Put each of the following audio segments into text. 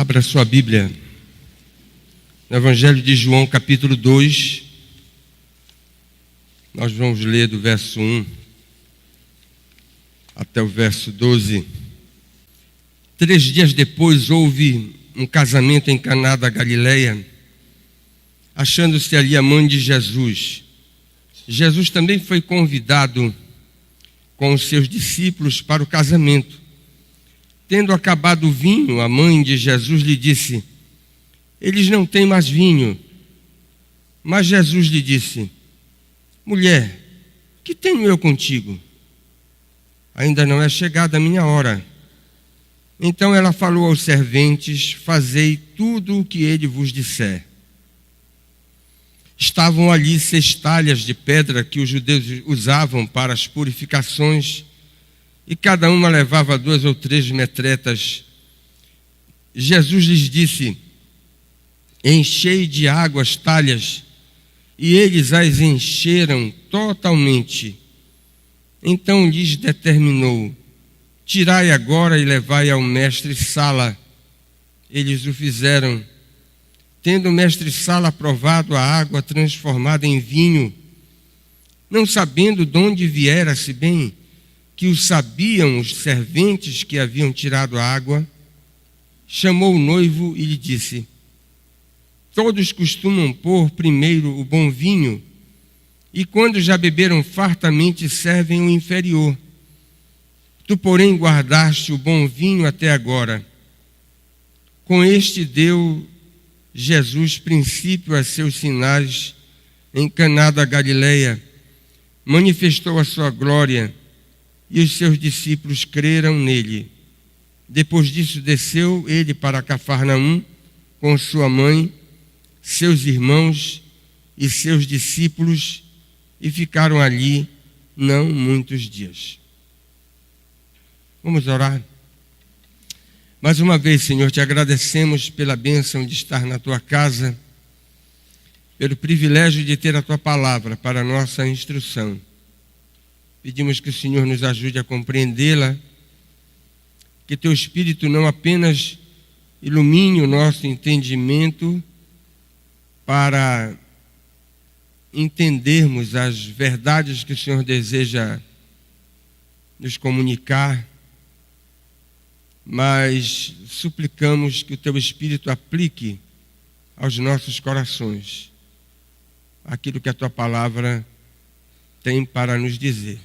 Abra sua Bíblia no Evangelho de João, capítulo 2. Nós vamos ler do verso 1 até o verso 12. 3 dias depois houve um casamento em Caná da Galileia, achando-se ali a mãe de Jesus. Jesus também foi convidado com os seus discípulos para o casamento. Tendo acabado o vinho, a mãe de Jesus lhe disse: eles não têm mais vinho. Mas Jesus lhe disse: mulher, que tenho eu contigo? Ainda não é chegada a minha hora. Então ela falou aos serventes: fazei tudo o que ele vos disser. Estavam ali 6 talhas de pedra que os judeus usavam para as purificações, e cada uma levava 2 ou 3 metretas. Jesus lhes disse: enchei de água as talhas, e eles as encheram totalmente. Então lhes determinou: tirai agora e levai ao mestre-sala. Eles o fizeram. Tendo o mestre-sala provado a água transformada em vinho, não sabendo de onde viera, se bem que o sabiam os serventes que haviam tirado a água, chamou o noivo e lhe disse: todos costumam pôr primeiro o bom vinho, e quando já beberam fartamente servem o inferior. Tu, porém, guardaste o bom vinho até agora. Com este deu Jesus princípio a seus sinais em Caná da Galileia, manifestou a sua glória, e os seus discípulos creram nele. Depois disso desceu ele para Cafarnaum com sua mãe, seus irmãos e seus discípulos, e ficaram ali não muitos dias. Vamos orar? Mais uma vez, Senhor, te agradecemos pela bênção de estar na tua casa, pelo privilégio de ter a tua palavra para a nossa instrução. Pedimos que o Senhor nos ajude a compreendê-la, que teu Espírito não apenas ilumine o nosso entendimento para entendermos as verdades que o Senhor deseja nos comunicar, mas suplicamos que o teu Espírito aplique aos nossos corações aquilo que a tua palavra tem para nos dizer.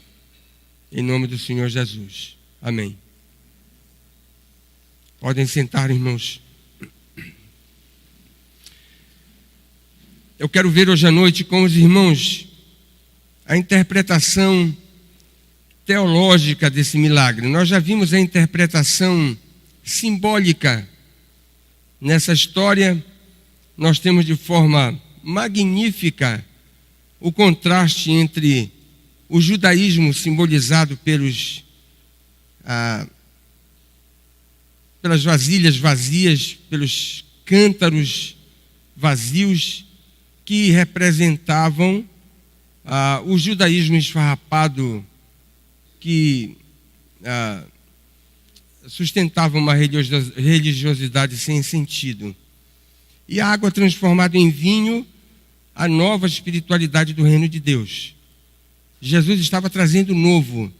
Em nome do Senhor Jesus. Amém. Podem sentar, irmãos. Eu quero ver hoje à noite com os irmãos a interpretação teológica desse milagre. Nós já vimos a interpretação simbólica nessa história. Nós temos de forma magnífica o contraste entre o judaísmo simbolizado pelas vasilhas vazias, pelos cântaros vazios, que representavam o judaísmo esfarrapado, que sustentava uma religiosidade sem sentido. E a água transformada em vinho, a nova espiritualidade do reino de Deus. Jesus estava trazendo novo,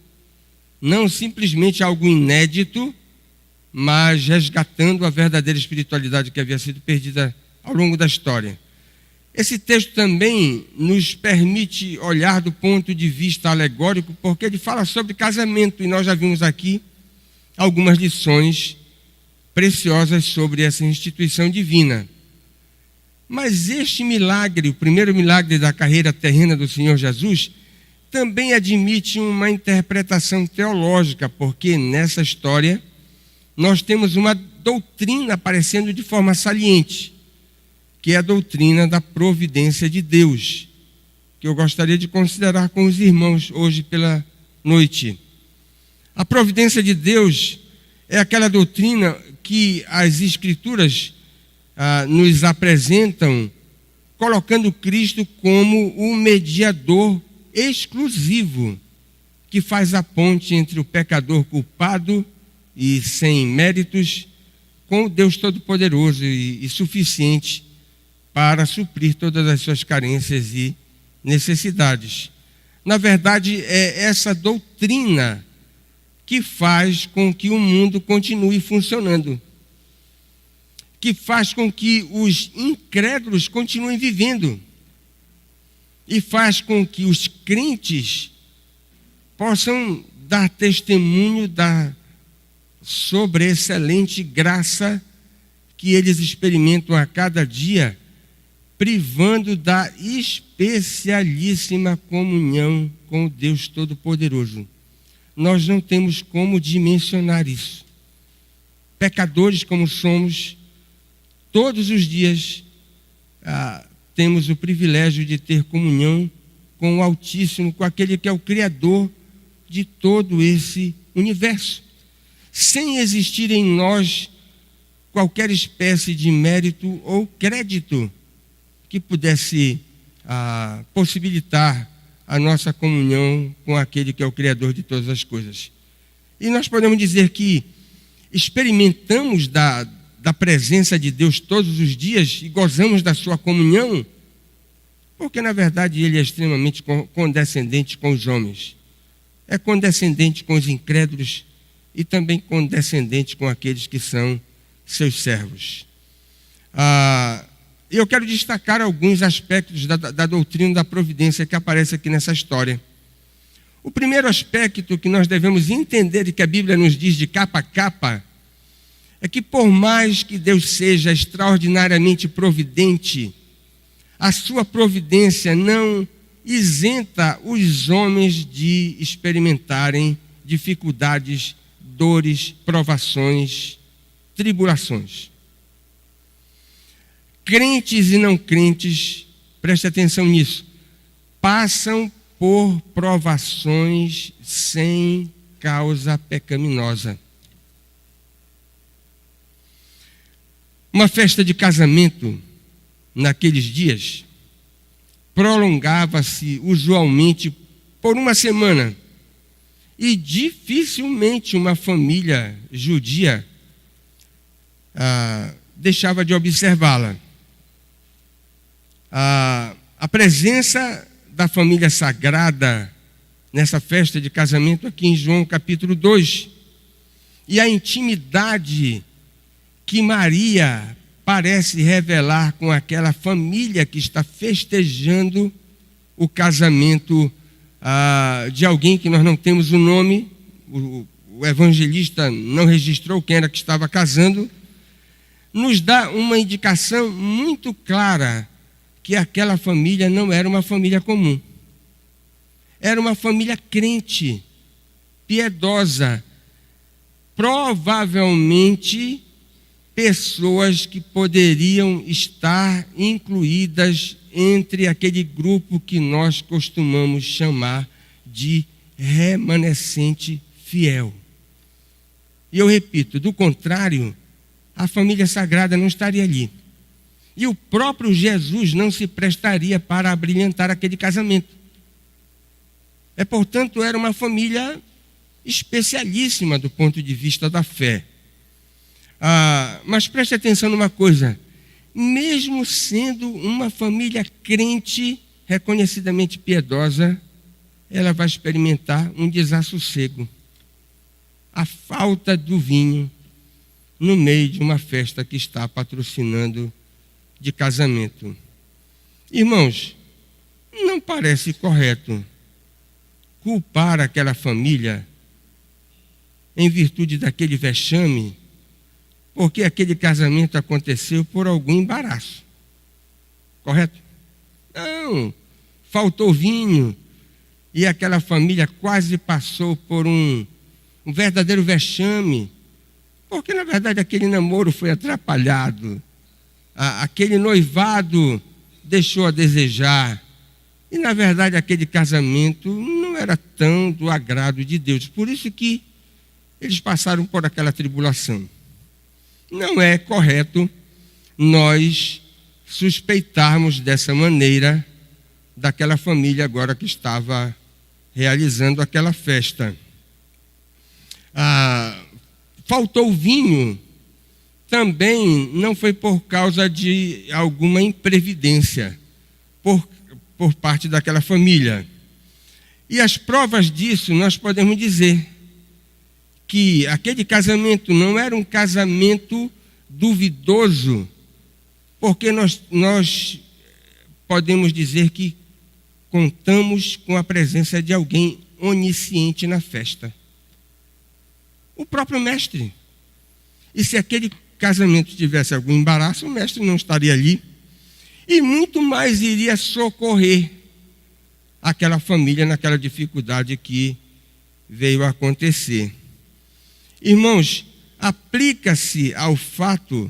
não simplesmente algo inédito, mas resgatando a verdadeira espiritualidade que havia sido perdida ao longo da história. Esse texto também nos permite olhar do ponto de vista alegórico, porque ele fala sobre casamento, e nós já vimos aqui algumas lições preciosas sobre essa instituição divina. Mas este milagre, o primeiro milagre da carreira terrena do Senhor Jesus, também admite uma interpretação teológica, porque nessa história nós temos uma doutrina aparecendo de forma saliente, que é a doutrina da providência de Deus, que eu gostaria de considerar com os irmãos hoje pela noite. A providência de Deus é aquela doutrina que as Escrituras nos apresentam, colocando Cristo como o mediador exclusivo, que faz a ponte entre o pecador culpado e sem méritos com o Deus Todo-Poderoso e suficiente para suprir todas as suas carências e necessidades. Na verdade, é essa doutrina que faz com que o mundo continue funcionando, que faz com que os incrédulos continuem vivendo e faz com que os crentes possam dar testemunho da sobreexcelente graça que eles experimentam a cada dia, privando da especialíssima comunhão com o Deus Todo-Poderoso. Nós não temos como dimensionar isso. Pecadores como somos, todos os dias temos o privilégio de ter comunhão com o Altíssimo, com aquele que é o Criador de todo esse universo, sem existir em nós qualquer espécie de mérito ou crédito que pudesse possibilitar a nossa comunhão com aquele que é o Criador de todas as coisas. E nós podemos dizer que experimentamos da presença de Deus todos os dias e gozamos da sua comunhão, porque na verdade Ele é extremamente condescendente com os homens. É condescendente com os incrédulos e também condescendente com aqueles que são seus servos. Eu quero destacar alguns aspectos da doutrina da providência que aparece aqui nessa história. O primeiro aspecto que nós devemos entender e que a Bíblia nos diz de capa a capa é que por mais que Deus seja extraordinariamente providente, a sua providência não isenta os homens de experimentarem dificuldades, dores, provações, tribulações. Crentes e não crentes, preste atenção nisso, passam por provações sem causa pecaminosa. Uma festa de casamento, naqueles dias, prolongava-se usualmente por uma semana e dificilmente uma família judia deixava de observá-la. A presença da família sagrada nessa festa de casamento aqui em João capítulo 2 e a intimidade que Maria parece revelar com aquela família que está festejando o casamento de alguém que nós não temos o nome, o evangelista não registrou quem era que estava casando, nos dá uma indicação muito clara que aquela família não era uma família comum. Era uma família crente, piedosa, provavelmente pessoas que poderiam estar incluídas entre aquele grupo que nós costumamos chamar de remanescente fiel. E eu repito, do contrário, a família sagrada não estaria ali. E o próprio Jesus não se prestaria para abrilhantar aquele casamento. Portanto, era uma família especialíssima do ponto de vista da fé. Mas preste atenção numa coisa, mesmo sendo uma família crente, reconhecidamente piedosa, ela vai experimentar um desassossego. A falta do vinho no meio de uma festa que está patrocinando de casamento. Irmãos, não parece correto culpar aquela família em virtude daquele vexame, porque aquele casamento aconteceu por algum embaraço. Correto? Não, faltou vinho e aquela família quase passou por um verdadeiro vexame, porque na verdade aquele namoro foi atrapalhado, aquele noivado deixou a desejar, e na verdade aquele casamento não era tão do agrado de Deus, por isso que eles passaram por aquela tribulação. Não é correto nós suspeitarmos dessa maneira daquela família agora que estava realizando aquela festa. Faltou vinho também não foi por causa de alguma imprevidência por parte daquela família. E as provas disso nós podemos dizer que aquele casamento não era um casamento duvidoso, porque nós podemos dizer que contamos com a presença de alguém onisciente na festa. O próprio mestre. E se aquele casamento tivesse algum embaraço, o mestre não estaria ali. E muito mais iria socorrer aquela família naquela dificuldade que veio a acontecer. Irmãos, aplica-se ao fato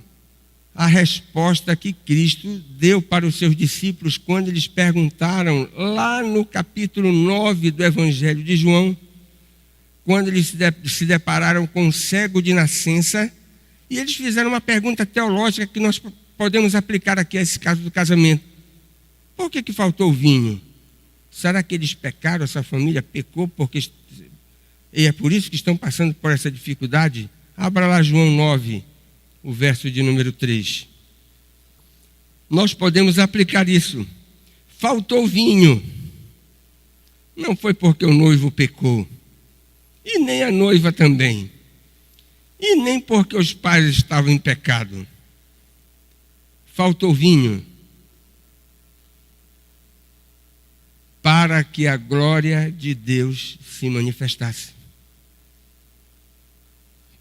a resposta que Cristo deu para os seus discípulos quando eles perguntaram lá no capítulo 9 do Evangelho de João, quando eles se depararam com um cego de nascença, e eles fizeram uma pergunta teológica que nós podemos aplicar aqui a esse caso do casamento. Por que faltou vinho? Será que eles pecaram, essa família pecou e é por isso que estão passando por essa dificuldade? Abra lá João 9, o verso de número 3. Nós podemos aplicar isso. Faltou vinho. Não foi porque o noivo pecou. E nem a noiva também. E nem porque os pais estavam em pecado. Faltou vinho para que a glória de Deus se manifestasse.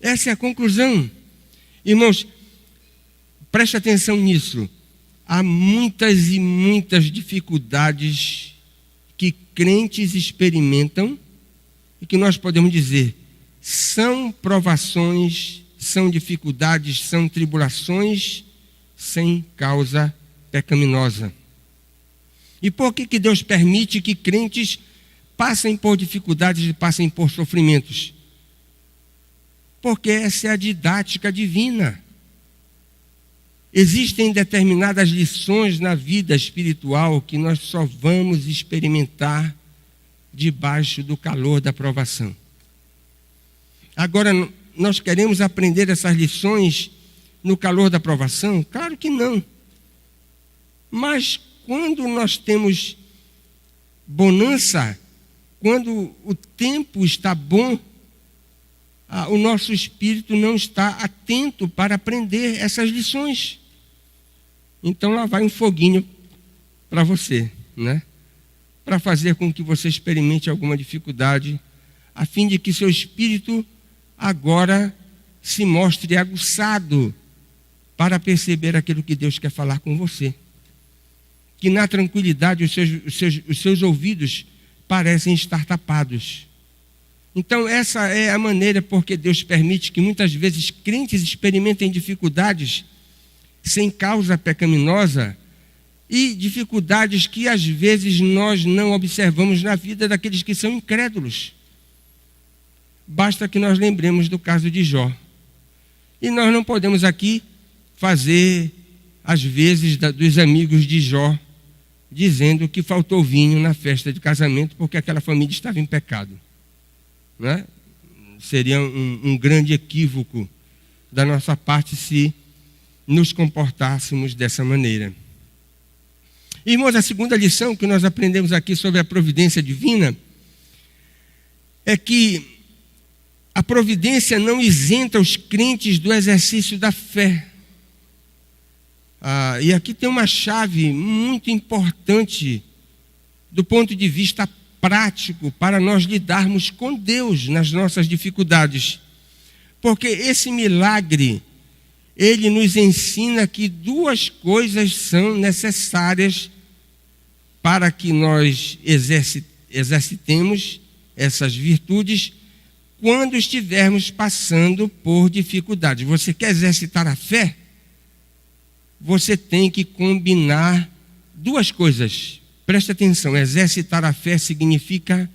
Essa é a conclusão. Irmãos, preste atenção nisso. Há muitas e muitas dificuldades que crentes experimentam e que nós podemos dizer são provações, são dificuldades, são tribulações sem causa pecaminosa. E por que Deus permite que crentes passem por dificuldades e passem por sofrimentos? Porque essa é a didática divina. Existem determinadas lições na vida espiritual que nós só vamos experimentar debaixo do calor da provação. Agora, nós queremos aprender essas lições no calor da provação? Claro que não. Mas quando nós temos bonança, quando o tempo está bom, o nosso espírito não está atento para aprender essas lições. Então lá vai um foguinho para você, né? Para fazer com que você experimente alguma dificuldade, a fim de que seu espírito agora se mostre aguçado para perceber aquilo que Deus quer falar com você. Que na tranquilidade os seus ouvidos parecem estar tapados. Então essa é a maneira porque Deus permite que muitas vezes crentes experimentem dificuldades sem causa pecaminosa e dificuldades que às vezes nós não observamos na vida daqueles que são incrédulos. Basta que nós lembremos do caso de Jó. E nós não podemos aqui fazer, às vezes, dos amigos de Jó, dizendo que faltou vinho na festa de casamento porque aquela família estava em pecado. Né? Seria um grande equívoco da nossa parte se nos comportássemos dessa maneira. Irmãos, a segunda lição que nós aprendemos aqui sobre a providência divina é que a providência não isenta os crentes do exercício da fé. E aqui tem uma chave muito importante do ponto de vista prático para nós lidarmos com Deus nas nossas dificuldades. Porque esse milagre, ele nos ensina que duas coisas são necessárias para que nós exercitemos essas virtudes quando estivermos passando por dificuldades. Você quer exercitar a fé? Você tem que combinar duas coisas. Preste atenção, exercitar a fé significa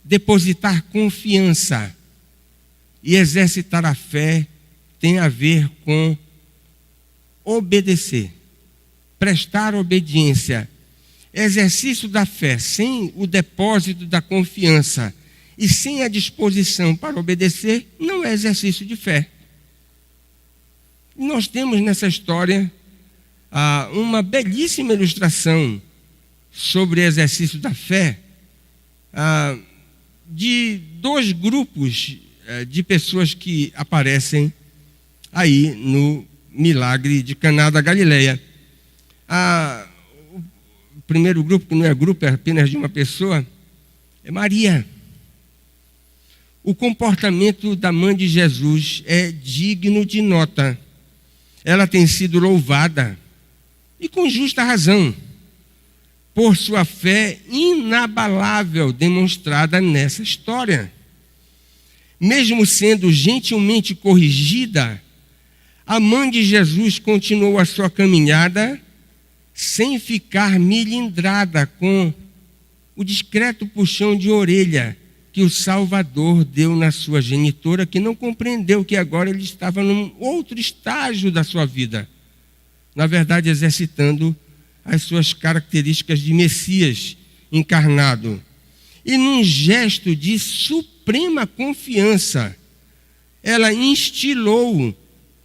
depositar confiança. E exercitar a fé tem a ver com obedecer, prestar obediência. Exercício da fé sem o depósito da confiança e sem a disposição para obedecer não é exercício de fé. Nós temos nessa história uma belíssima ilustração sobre o exercício da fé de dois grupos de pessoas que aparecem aí no milagre de Caná da Galileia. O primeiro grupo, que não é grupo, é apenas de uma pessoa, é Maria. O comportamento da mãe de Jesus é digno de nota. Ela tem sido louvada, e com justa razão, por sua fé inabalável demonstrada nessa história. Mesmo sendo gentilmente corrigida, a mãe de Jesus continuou a sua caminhada sem ficar milindrada com o discreto puxão de orelha que o Salvador deu na sua genitora, que não compreendeu que agora ele estava num outro estágio da sua vida. Na verdade, exercitando as suas características de Messias encarnado. E num gesto de suprema confiança, ela instilou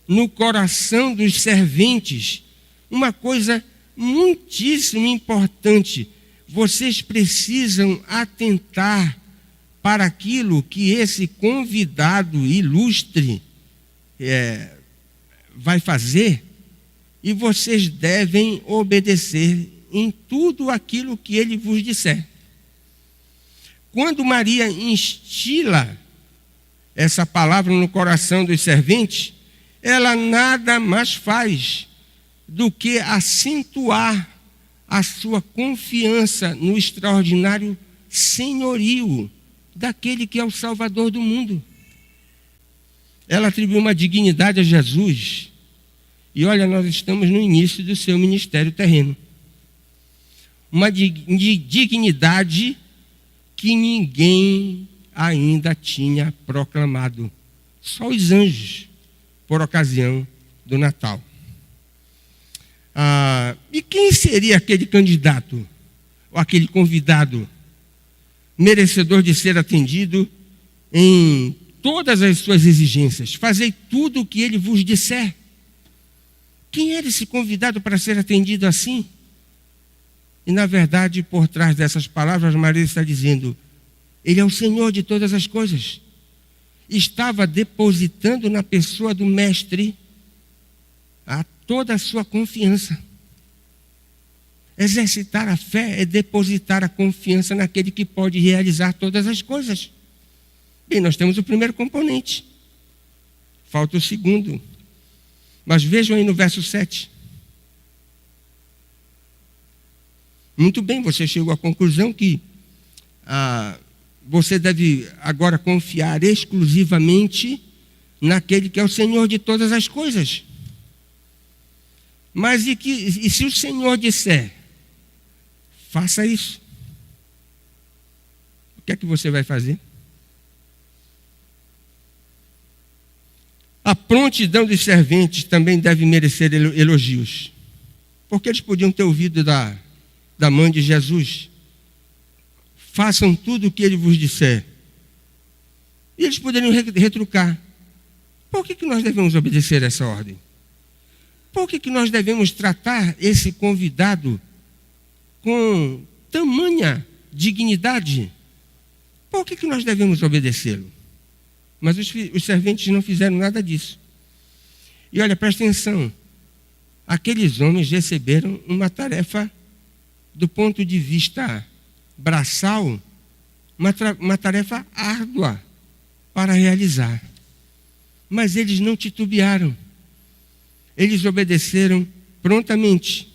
no coração dos serventes uma coisa muitíssimo importante. Vocês precisam atentar para aquilo que esse convidado ilustre vai fazer, e vocês devem obedecer em tudo aquilo que ele vos disser. Quando Maria instila essa palavra no coração dos serventes, ela nada mais faz do que acentuar a sua confiança no extraordinário senhorio daquele que é o Salvador do mundo. Ela atribuiu uma dignidade a Jesus. E olha, nós estamos no início do seu ministério terreno. Uma dignidade que ninguém ainda tinha proclamado. Só os anjos, por ocasião do Natal. E quem seria aquele candidato, ou aquele convidado, merecedor de ser atendido em todas as suas exigências? Fazei tudo o que ele vos disser. Quem era esse convidado para ser atendido assim? E na verdade, por trás dessas palavras, Maria está dizendo: ele é o Senhor de todas as coisas. Estava depositando na pessoa do Mestre toda a sua confiança. Exercitar a fé é depositar a confiança naquele que pode realizar todas as coisas. Bem, nós temos o primeiro componente. Falta o segundo. Mas vejam aí no verso 7. Muito bem, você chegou à conclusão que você deve agora confiar exclusivamente naquele que é o Senhor de todas as coisas. Mas e se o Senhor disser, faça isso, o que é que você vai fazer? A prontidão dos serventes também deve merecer elogios, porque eles podiam ter ouvido da mãe de Jesus: façam tudo o que ele vos disser. E eles poderiam retrucar: por que nós devemos obedecer essa ordem? Por que nós devemos tratar esse convidado com tamanha dignidade? Por que nós devemos obedecê-lo? Mas os serventes não fizeram nada disso. E olha, presta atenção. Aqueles homens receberam uma tarefa, do ponto de vista braçal, uma tarefa árdua para realizar. Mas eles não titubearam. Eles obedeceram prontamente.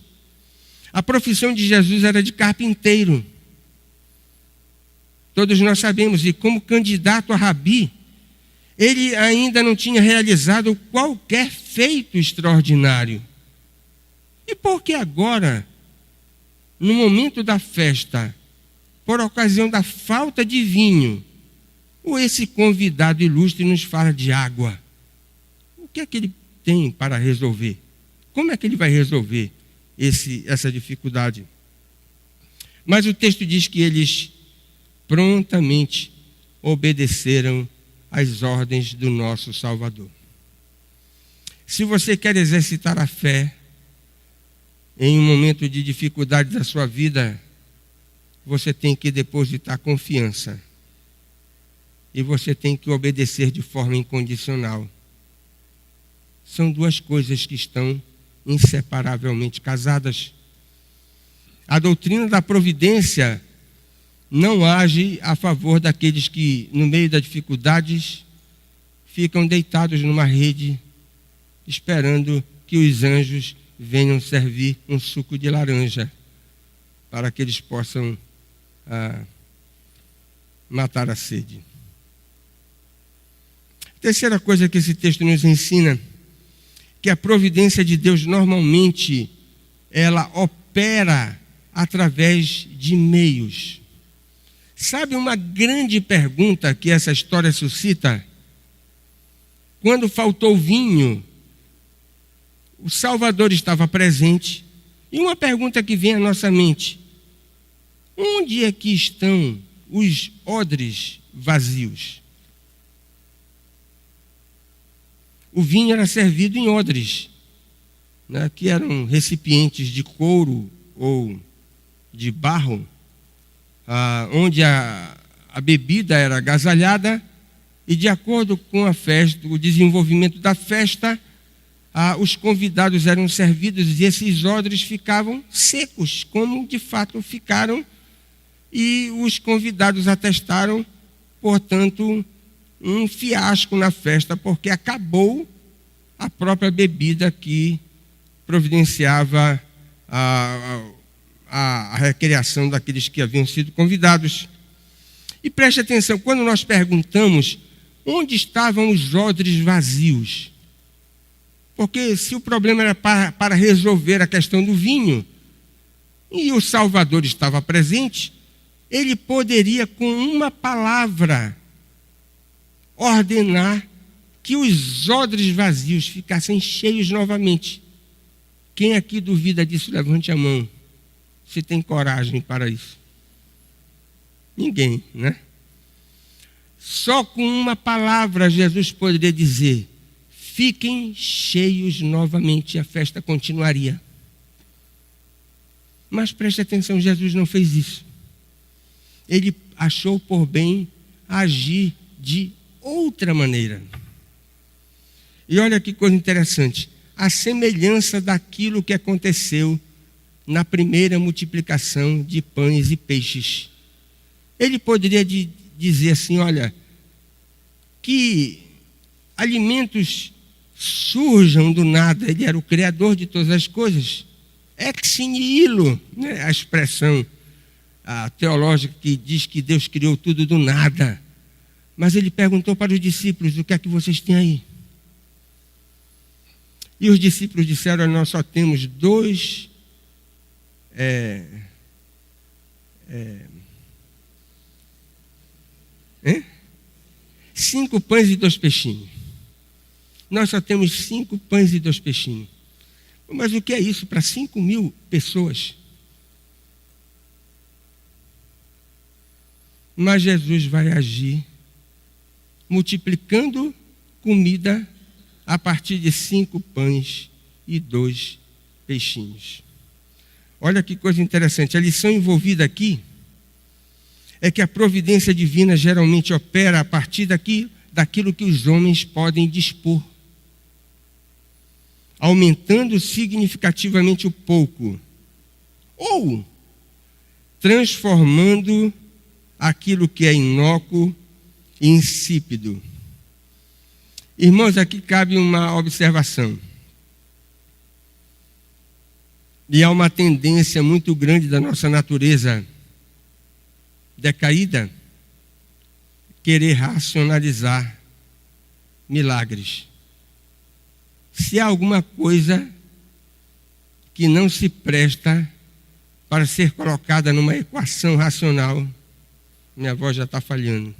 A profissão de Jesus era de carpinteiro. Todos nós sabemos, e como candidato a rabi, ele ainda não tinha realizado qualquer feito extraordinário. E por que agora, no momento da festa, por ocasião da falta de vinho, esse convidado ilustre nos fala de água? O que é que ele tem para resolver? Como é que ele vai resolver essa dificuldade? Mas o texto diz que eles prontamente obedeceram às ordens do nosso Salvador. Se você quer exercitar a fé em um momento de dificuldade da sua vida, você tem que depositar confiança. E você tem que obedecer de forma incondicional. São duas coisas que estão inseparavelmente casadas. A doutrina da providência não age a favor daqueles que, no meio das dificuldades, ficam deitados numa rede, esperando que os anjos venham servir um suco de laranja, para que eles possam matar a sede. Terceira coisa que esse texto nos ensina, que a providência de Deus normalmente ela opera através de meios. Sabe uma grande pergunta que essa história suscita? Quando faltou vinho, o Salvador estava presente, e uma pergunta que vem à nossa mente: onde é que estão os odres vazios? O vinho era servido em odres, né, que eram recipientes de couro ou de barro, onde a bebida era agasalhada, e de acordo com a festa, o desenvolvimento da festa, os convidados eram servidos e esses odres ficavam secos, como de fato ficaram, e os convidados atestaram, portanto, um fiasco na festa, porque acabou a própria bebida que providenciava a recreação daqueles que haviam sido convidados. E preste atenção, quando nós perguntamos onde estavam os odres vazios, porque se o problema era para resolver a questão do vinho, e o Salvador estava presente, ele poderia, com uma palavra, ordenar que os odres vazios ficassem cheios novamente. Quem aqui duvida disso, levante a mão, se tem coragem para isso. Ninguém, né? Só com uma palavra Jesus poderia dizer: fiquem cheios novamente, e a festa continuaria. Mas preste atenção, Jesus não fez isso. Ele achou por bem agir de outra maneira. E olha que coisa interessante, a semelhança daquilo que aconteceu na primeira multiplicação de pães e peixes. Ele poderia dizer assim: olha, que alimentos surjam do nada, ele era o criador de todas as coisas, ex nihilo, né? A expressão teológica que diz que Deus criou tudo do nada. Mas ele perguntou para os discípulos: o que é que vocês têm aí? E os discípulos disseram: nós só temos 5 pães e 2 peixinhos. Nós só temos 5 pães e 2 peixinhos. Mas o que é isso para 5.000 pessoas? Mas Jesus vai agir multiplicando comida a partir de 5 pães e 2 peixinhos. Olha que coisa interessante. A lição envolvida aqui é que a providência divina geralmente opera a partir daquilo que os homens podem dispor, aumentando significativamente o pouco, ou transformando aquilo que é inócuo e insípido. Irmãos, aqui cabe uma observação. E há uma tendência muito grande da nossa natureza decaída querer racionalizar milagres. Se há alguma coisa que não se presta para ser colocada numa equação racional, minha voz já está falhando.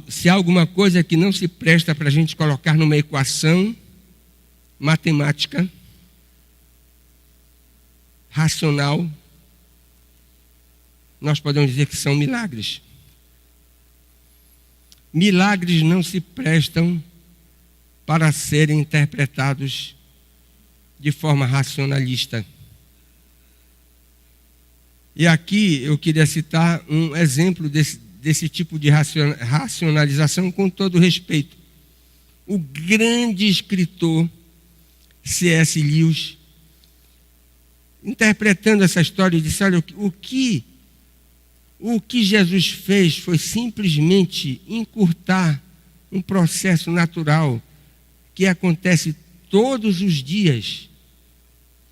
Se há alguma coisa que não se presta para a gente colocar numa equação matemática, racional, nós podemos dizer que são milagres. milagres não se prestam para serem interpretados de forma racionalista. E aqui eu queria citar um exemplo desse tipo de racionalização, com todo respeito. O grande escritor C.S. Lewis, interpretando essa história, disse: olha, o que Jesus fez foi simplesmente encurtar um processo natural que acontece todos os dias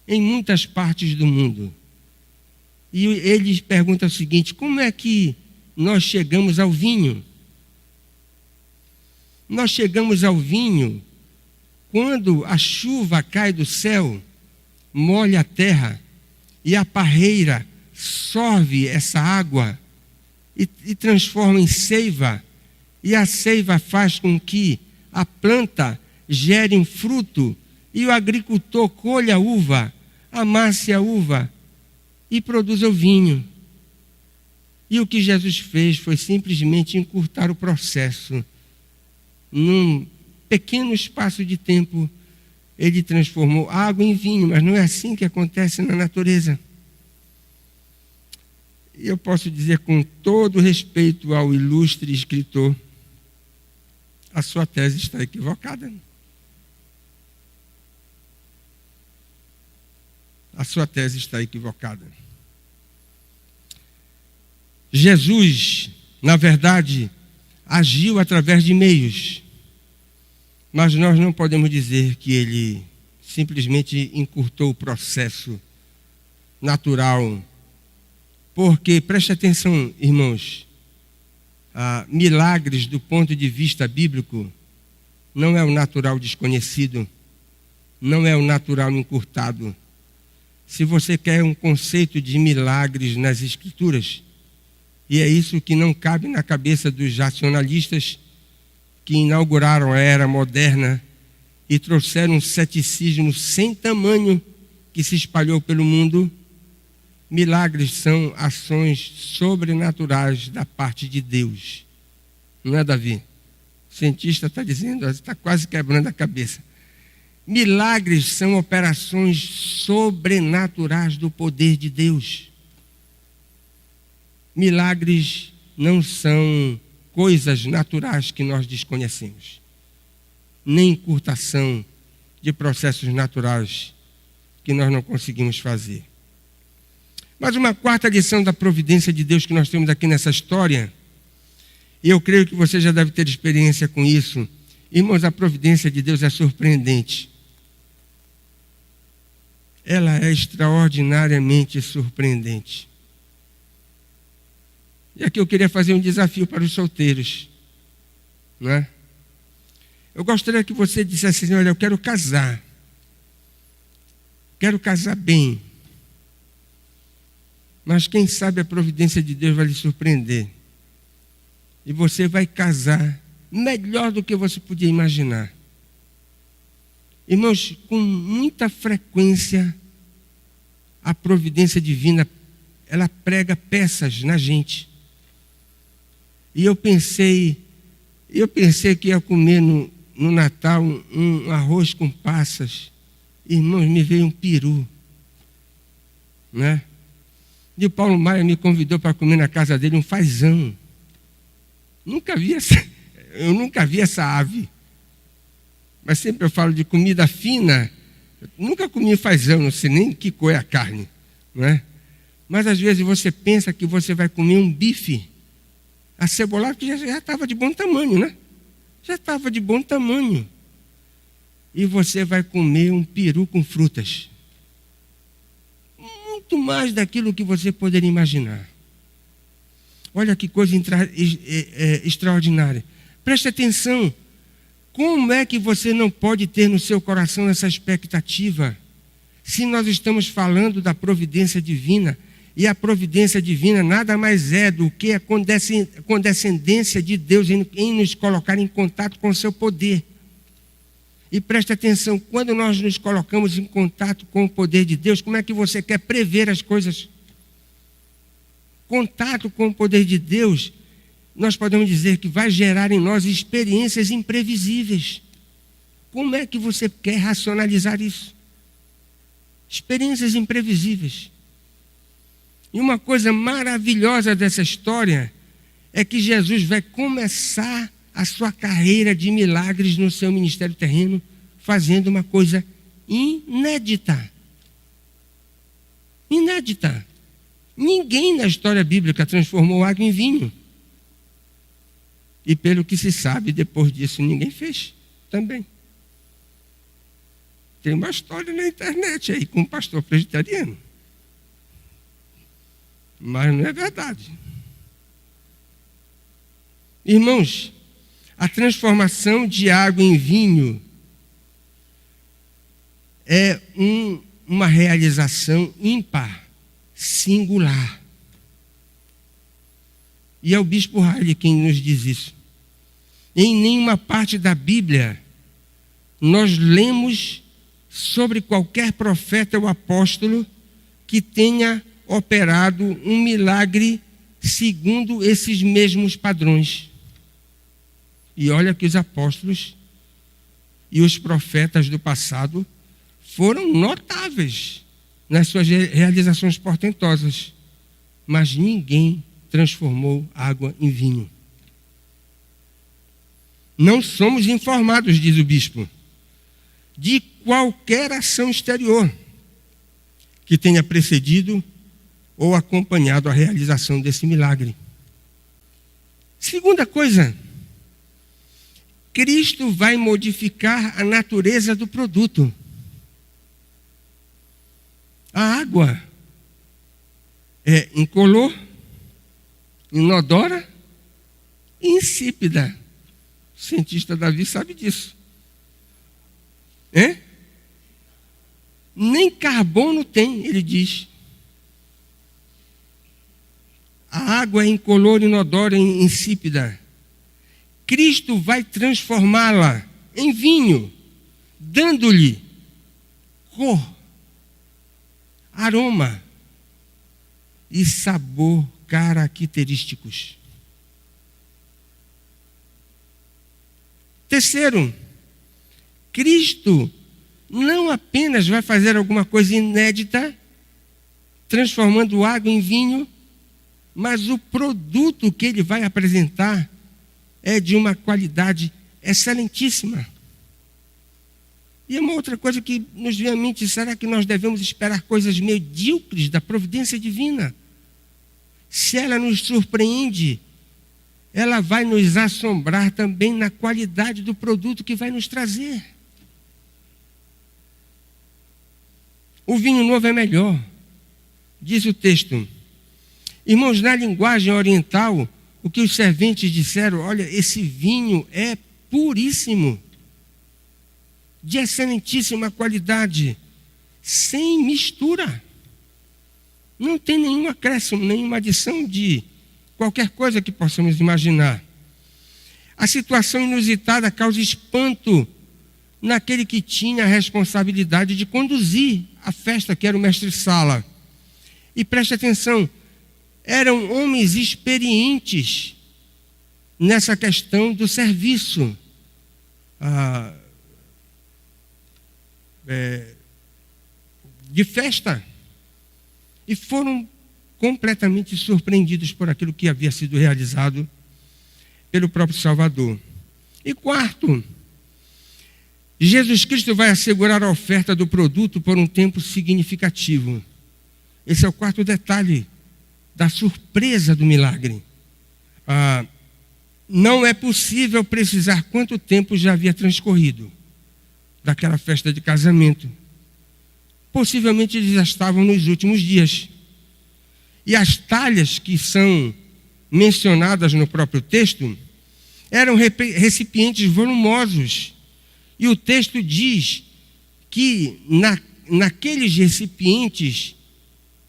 em muitas partes do mundo. E ele pergunta o seguinte: como é que nós chegamos ao vinho? Nós chegamos ao vinho quando a chuva cai do céu, molha a terra, e a parreira sorve essa água e transforma em seiva, e a seiva faz com que a planta gere um fruto, e o agricultor colhe a uva, amasse a uva e produza o vinho. E o que Jesus fez foi simplesmente encurtar o processo. Num pequeno espaço de tempo, ele transformou água em vinho, mas não é assim que acontece na natureza. E eu posso dizer com todo respeito ao ilustre escritor, a sua tese está equivocada. A sua tese está equivocada. Jesus, na verdade, agiu através de meios, mas nós não podemos dizer que ele simplesmente encurtou o processo natural, porque, preste atenção, irmãos, milagres do ponto de vista bíblico não é o natural desconhecido, não é o natural encurtado. Se você quer um conceito de milagres nas Escrituras, e é isso que não cabe na cabeça dos racionalistas que inauguraram a era moderna e trouxeram um ceticismo sem tamanho que se espalhou pelo mundo, milagres são ações sobrenaturais da parte de Deus. Não é, Davi? O cientista está dizendo, está quase quebrando a cabeça. Milagres são operações sobrenaturais do poder de Deus. Milagres não são coisas naturais que nós desconhecemos, nem encurtação de processos naturais que nós não conseguimos fazer. Mas uma quarta lição da providência de Deus que nós temos aqui nessa história, e eu creio que você já deve ter experiência com isso. Irmãos, a providência de Deus é surpreendente. Ela é extraordinariamente surpreendente. E aqui eu queria fazer um desafio para os solteiros, não é? Eu gostaria que você dissesse assim: olha, eu quero casar bem, mas quem sabe a providência de Deus vai lhe surpreender, e você vai casar melhor do que você podia imaginar. Irmãos, com muita frequência, a providência divina, ela prega peças na gente. E eu pensei que ia comer no Natal um arroz com passas. Irmãos, me veio um peru, né? E o Paulo Maia me convidou para comer na casa dele um fazão. Eu nunca vi essa ave. Mas sempre eu falo de comida fina. Eu nunca comi fazão, não sei nem que cor é a carne, não é? Mas às vezes você pensa que você vai comer um bife acebolado, que já estava de bom tamanho, né? Já estava de bom tamanho. E você vai comer um peru com frutas. Muito mais daquilo que você poderia imaginar. Olha que coisa extraordinária. Preste atenção. Como é que você não pode ter no seu coração essa expectativa? Se nós estamos falando da providência divina, e a providência divina nada mais é do que a condescendência de Deus em nos colocar em contato com o seu poder. E preste atenção, quando nós nos colocamos em contato com o poder de Deus, como é que você quer prever as coisas? Contato com o poder de Deus nós podemos dizer que vai gerar em nós experiências imprevisíveis. Como é que você quer racionalizar isso? Experiências imprevisíveis. E uma coisa maravilhosa dessa história é que Jesus vai começar a sua carreira de milagres no seu ministério terreno, fazendo uma coisa inédita. Inédita. Ninguém na história bíblica transformou água em vinho. E pelo que se sabe, depois disso, ninguém fez também. Tem uma história na internet aí com um pastor presbiteriano. Mas não é verdade. Irmãos, a transformação de água em vinho é uma realização ímpar, singular. E é o bispo Riley quem nos diz isso. Em nenhuma parte da Bíblia nós lemos sobre qualquer profeta ou apóstolo que tenha operado um milagre segundo esses mesmos padrões. E olha que os apóstolos e os profetas do passado foram notáveis nas suas realizações portentosas, mas ninguém transformou água em vinho. Não somos informados, diz o bispo, de qualquer ação exterior que tenha precedido ou acompanhado a realização desse milagre. Segunda coisa, Cristo vai modificar a natureza do produto. A água é incolor, inodora e insípida. O cientista Davi sabe disso. Nem carbono tem, ele diz. A água é incolor, inodora e insípida. Cristo vai transformá-la em vinho, dando-lhe cor, aroma e sabor característicos. Terceiro, Cristo não apenas vai fazer alguma coisa inédita, transformando água em vinho, mas o produto que ele vai apresentar é de uma qualidade excelentíssima. E uma outra coisa que nos vem à mente, será que nós devemos esperar coisas medíocres da providência divina? Se ela nos surpreende, ela vai nos assombrar também na qualidade do produto que vai nos trazer. O vinho novo é melhor, diz o texto. Irmãos, na linguagem oriental, o que os serventes disseram, olha, esse vinho é puríssimo, de excelentíssima qualidade, sem mistura. Não tem nenhum acréscimo, nenhuma adição de qualquer coisa que possamos imaginar. A situação inusitada causa espanto naquele que tinha a responsabilidade de conduzir a festa, que era o mestre-sala. E preste atenção, eram homens experientes nessa questão do serviço de festa. E foram completamente surpreendidos por aquilo que havia sido realizado pelo próprio Salvador. E quarto, Jesus Cristo vai assegurar a oferta do produto por um tempo significativo. Esse é o quarto detalhe da surpresa do milagre. Não é possível precisar quanto tempo já havia transcorrido daquela festa de casamento. Possivelmente eles já estavam nos últimos dias. E as talhas que são mencionadas no próprio texto eram recipientes volumosos. E o texto diz que naqueles recipientes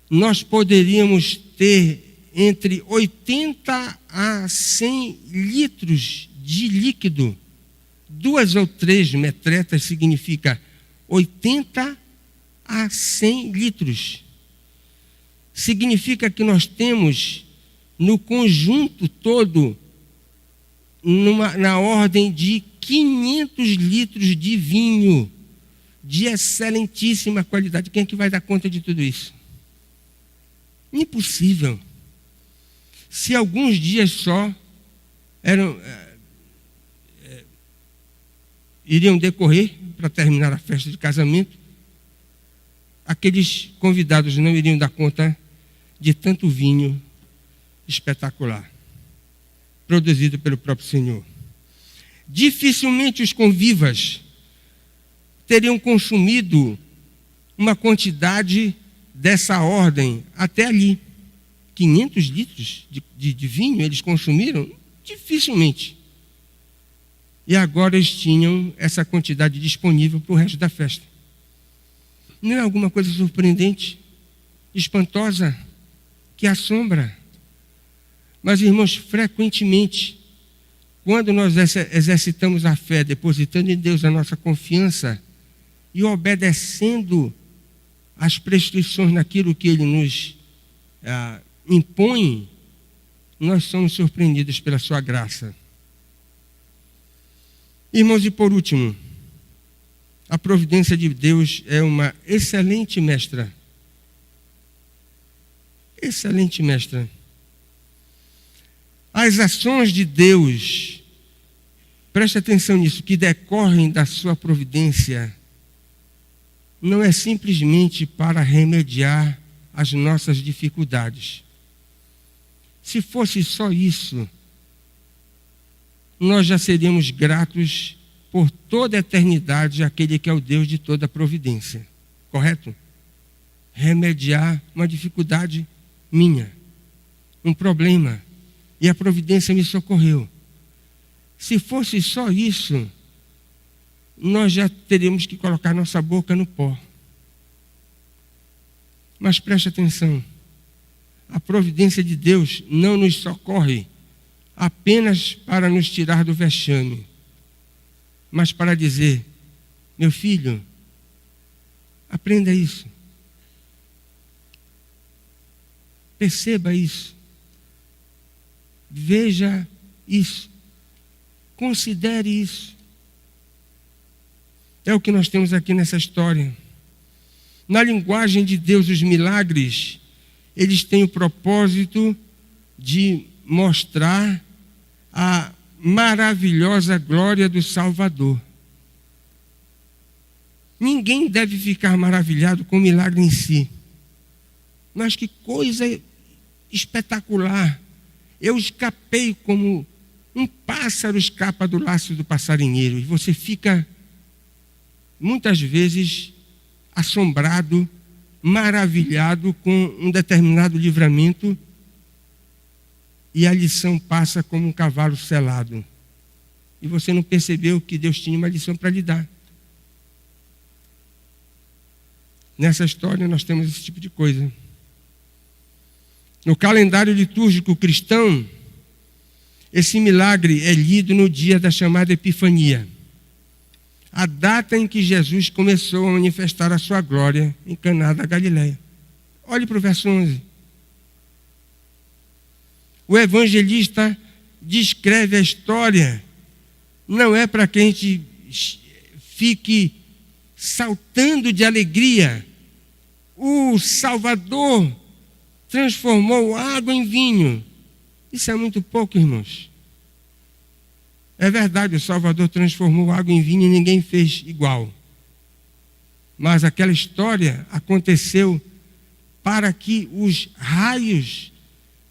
nós poderíamos ter entre 80 a 100 litros de líquido. 2 ou 3 metretas significa 80 a 100 litros. Significa que nós temos no conjunto todo na ordem de 500 litros de vinho de excelentíssima qualidade. Quem é que vai dar conta de tudo isso? Impossível. Se alguns dias só iriam decorrer para terminar a festa de casamento, aqueles convidados não iriam dar conta de tanto vinho espetacular, produzido pelo próprio Senhor. Dificilmente os convivas teriam consumido uma quantidade dessa ordem até ali. 500 litros de vinho eles consumiram? Dificilmente. E agora eles tinham essa quantidade disponível para o resto da festa. Não é alguma coisa surpreendente, espantosa, que assombra? Mas, irmãos, frequentemente, quando nós exercitamos a fé, depositando em Deus a nossa confiança e obedecendo às prescrições naquilo que Ele nos impõe, nós somos surpreendidos pela sua graça. Irmãos, e por último, a providência de Deus é uma excelente mestra. Excelente mestra. As ações de Deus, preste atenção nisso, que decorrem da sua providência, não é simplesmente para remediar as nossas dificuldades. Se fosse só isso, nós já seríamos gratos por toda a eternidade àquele que é o Deus de toda a providência. Correto? Remediar uma dificuldade minha, um problema, e a providência me socorreu. Se fosse só isso, nós já teríamos que colocar nossa boca no pó. Mas preste atenção, a providência de Deus não nos socorre apenas para nos tirar do vexame, mas para dizer: meu filho, aprenda isso. Perceba isso. Veja isso. Considere isso. É o que nós temos aqui nessa história. Na linguagem de Deus, os milagres, eles têm o propósito de mostrar a maravilhosa glória do Salvador. Ninguém deve ficar maravilhado com o milagre em si. Mas que coisa espetacular. Eu escapei como um pássaro escapa do laço do passarinheiro. E você fica, muitas vezes, assombrado, maravilhado com um determinado livramento, e a lição passa como um cavalo selado. E você não percebeu que Deus tinha uma lição para lhe dar. Nessa história nós temos esse tipo de coisa. No calendário litúrgico cristão, esse milagre é lido no dia da chamada Epifania, a data em que Jesus começou a manifestar a sua glória em Caná da Galileia. Olhe para o verso 11. O evangelista descreve a história, não é para que a gente fique saltando de alegria. O Salvador transformou água em vinho. Isso é muito pouco, irmãos. É verdade, o Salvador transformou água em vinho e ninguém fez igual. Mas aquela história aconteceu para que os raios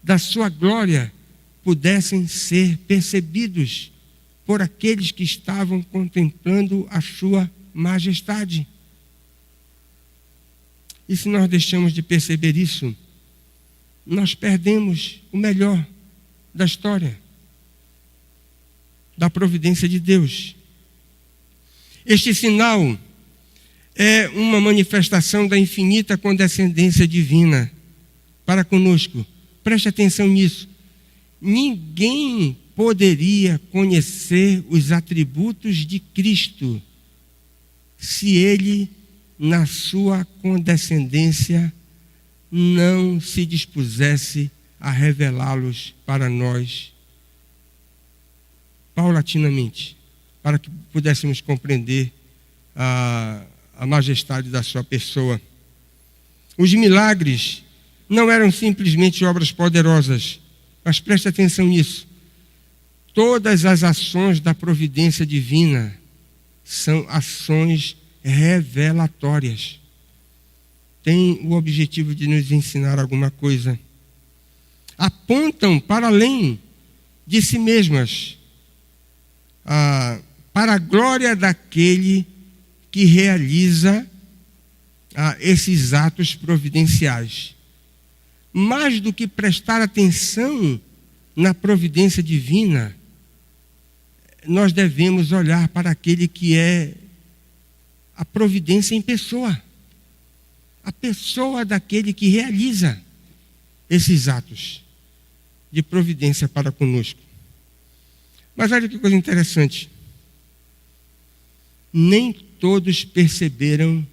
da sua glória pudessem ser percebidos por aqueles que estavam contemplando a sua majestade. E se nós deixamos de perceber isso, nós perdemos o melhor da história, da providência de Deus. Este sinal é uma manifestação da infinita condescendência divina para conosco. Preste atenção nisso. Ninguém poderia conhecer os atributos de Cristo se ele, na sua condescendência, não se dispusesse a revelá-los para nós. paulatinamente, para que pudéssemos compreender a majestade da sua pessoa. Os milagres não eram simplesmente obras poderosas, mas preste atenção nisso. Todas as ações da providência divina são ações revelatórias. Tem o objetivo de nos ensinar alguma coisa. Apontam para além de si mesmas, para a glória daquele que realiza esses atos providenciais. Mais do que prestar atenção na providência divina, nós devemos olhar para aquele que é a providência em pessoa. A pessoa daquele que realiza esses atos de providência para conosco. Mas olha que coisa interessante. Nem todos perceberam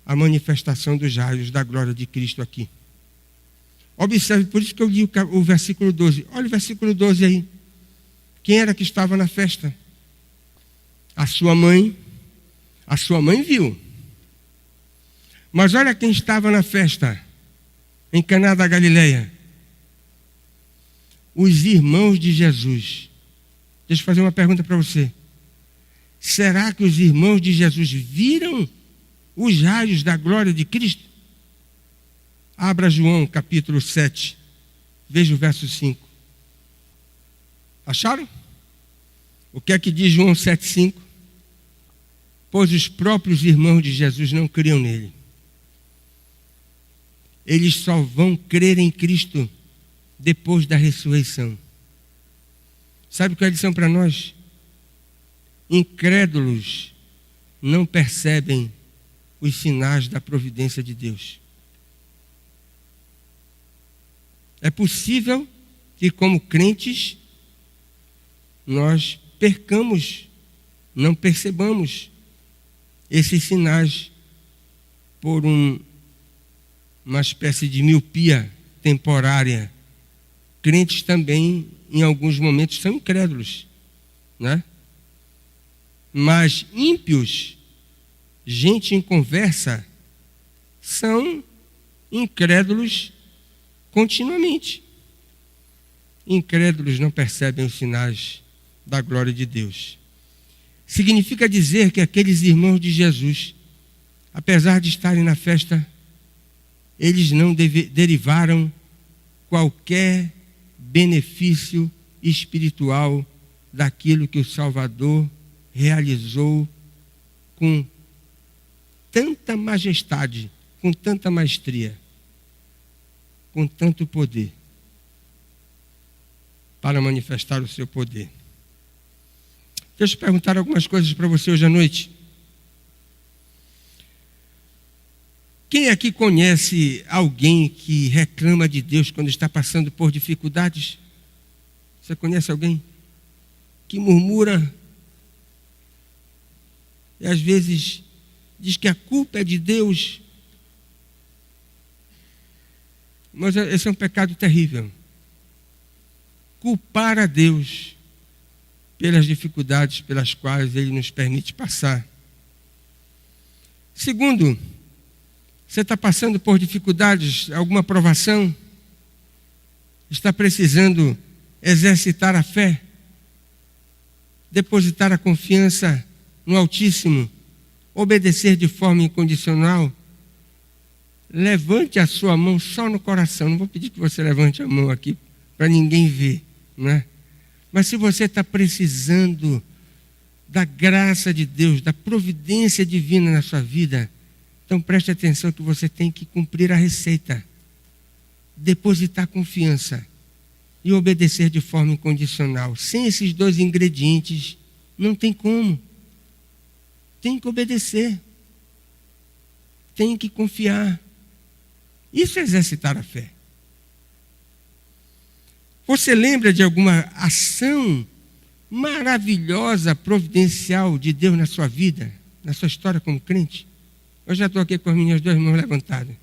a manifestação dos raios da glória de Cristo aqui. Observe, por isso que eu li o versículo 12. Olha o versículo 12 aí. Quem era que estava na festa? A sua mãe. A sua mãe viu. Mas olha quem estava na festa, em Caná da Galileia. Os irmãos de Jesus. Deixa eu fazer uma pergunta para você. Será que os irmãos de Jesus viram os raios da glória de Cristo? Abra João capítulo 7. Veja o verso 5. Acharam? O que é que diz João 7,5? Pois os próprios irmãos de Jesus não criam nele. Eles só vão crer em Cristo depois da ressurreição. Sabe qual é a lição para nós? Incrédulos não percebem os sinais da providência de Deus. É possível que, como crentes, nós percamos, não percebamos esses sinais por uma espécie de miopia temporária. Crentes também, em alguns momentos, são incrédulos, né? Mas ímpios, gente em conversa, são incrédulos continuamente. Incrédulos não percebem os sinais da glória de Deus. Significa dizer que aqueles irmãos de Jesus, apesar de estarem na festa, eles não derivaram qualquer benefício espiritual daquilo que o Salvador realizou com tanta majestade, com tanta maestria, com tanto poder, para manifestar o seu poder. Deixa eu perguntar algumas coisas para você hoje à noite. Quem aqui conhece alguém que reclama de Deus quando está passando por dificuldades? Você conhece alguém que murmura e às vezes diz que a culpa é de Deus? Mas esse é um pecado terrível. Culpar a Deus pelas dificuldades pelas quais Ele nos permite passar. Segundo, você está passando por dificuldades, alguma provação? Está precisando exercitar a fé? Depositar a confiança no Altíssimo? Obedecer de forma incondicional? Levante a sua mão só no coração. Não vou pedir que você levante a mão aqui para ninguém ver, né? Mas se você está precisando da graça de Deus, da providência divina na sua vida, então preste atenção que você tem que cumprir a receita. Depositar confiança e obedecer de forma incondicional. Sem esses dois ingredientes, não tem como. Tem que obedecer. Tem que confiar. Isso é exercitar a fé. Você lembra de alguma ação maravilhosa, providencial de Deus na sua vida, na sua história como crente? Eu já estou aqui com as minhas duas mãos levantadas,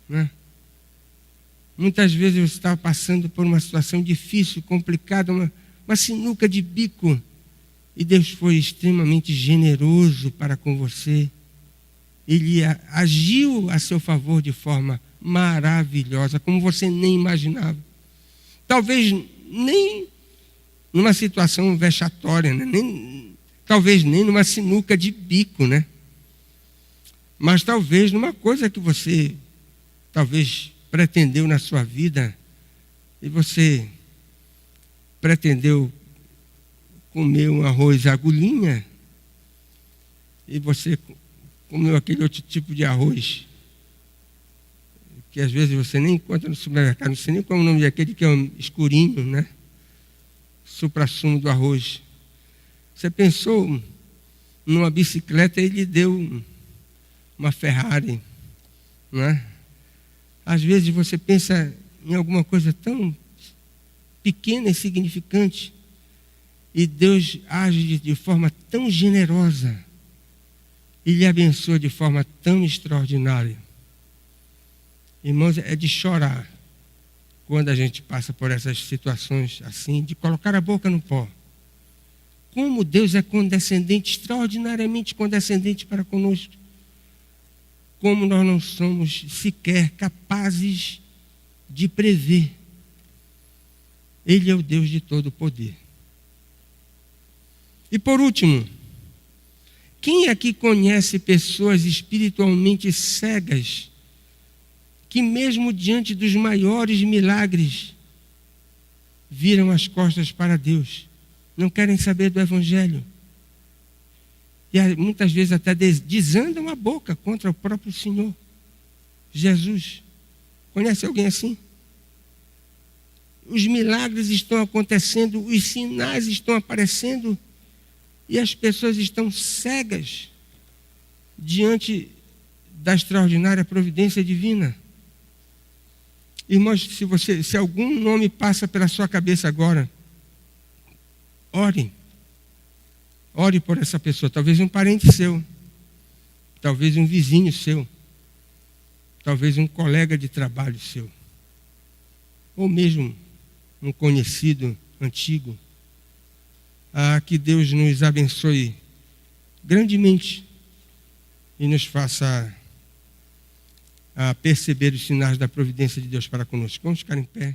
né? Muitas vezes eu estava passando por uma situação difícil, complicada, uma sinuca de bico, e Deus foi extremamente generoso para com você. Ele agiu a seu favor de forma maravilhosa, como você nem imaginava. Talvez nem numa situação vexatória, né? Talvez nem numa sinuca de bico, né? Mas talvez numa coisa que você talvez pretendeu na sua vida, e você pretendeu comer um arroz agulhinha, e você comeu aquele outro tipo de arroz, que às vezes você nem encontra no supermercado, não sei nem qual é o nome daquele que é um escurinho, né? Suprassumo do arroz. Você pensou numa bicicleta e ele deu uma Ferrari, né? Às vezes você pensa em alguma coisa tão pequena e insignificante, e Deus age de forma tão generosa, e lhe abençoa de forma tão extraordinária. Irmãos, é de chorar quando a gente passa por essas situações assim, de colocar a boca no pó. Como Deus é condescendente, extraordinariamente condescendente para conosco. Como nós não somos sequer capazes de prever. Ele é o Deus de todo o poder. E por último, quem aqui conhece pessoas espiritualmente cegas, que mesmo diante dos maiores milagres, viram as costas para Deus, não querem saber do Evangelho, e muitas vezes até desandam a boca contra o próprio Senhor Jesus? Conhece alguém assim? Os milagres estão acontecendo, os sinais estão aparecendo, e as pessoas estão cegas diante da extraordinária providência divina. Irmãos, se algum nome passa pela sua cabeça agora, ore. Ore por essa pessoa. Talvez um parente seu, talvez um vizinho seu, talvez um colega de trabalho seu, ou mesmo um conhecido antigo. Que Deus nos abençoe grandemente e nos faça a perceber os sinais da providência de Deus para conosco. Vamos ficar em pé.